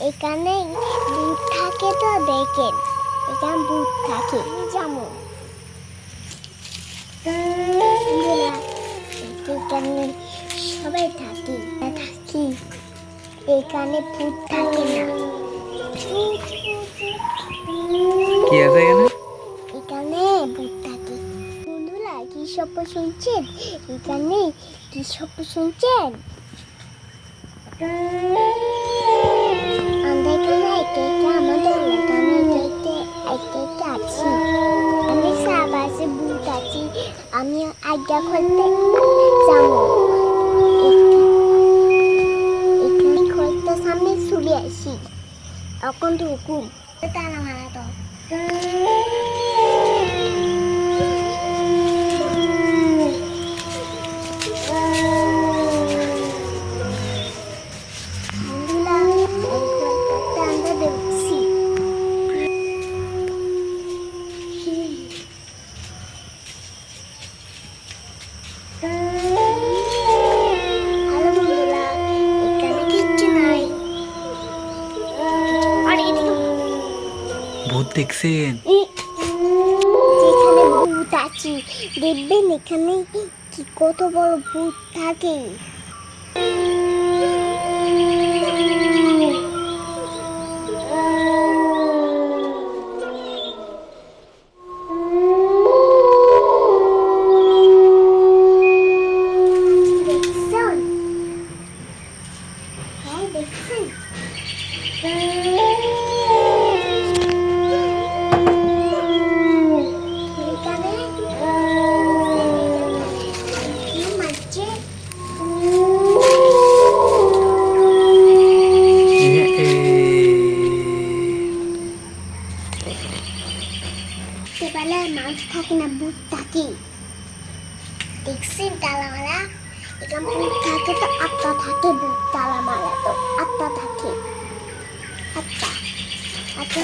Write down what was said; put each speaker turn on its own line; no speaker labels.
এখানে ভূত থাকে তো দেখেন, এখানে ভূত থাকে যেমন এখানে সবাই থাকি থাকি এখানে ভূত থাকে না।
কি আছে এখানে?
এখানে ভূত থাকে। বন্ধুরা কি স্বপ্ন শুনছেন? এখানে কি স্বপ্ন শুনছেন? আমরা এখানে একে একে আমাদের এলাকায় একে একে আছি। আমি সাপ আছে, ভূত আছি। আমি আড্ডা করতে যাবো। এখানে ঘরটার সামনে চলে আসি। এখন তো হুকুম তারা মারা তো
ভূত দেখছেন?
যেখানে ভূত আছে দেখবেন এখানে কি কত বড় ভূত থাকে। দেখছেন? হ্যাঁ দেখছেন। বেলায় মানুষ থাকে না, ভূত থাকে। দেখছেন তালামালা? এখানে ভূত থাকে তো আত্মা থাকে, ভূত তালামালা তো আত্মা থাকে, আত্মা আচ্ছা।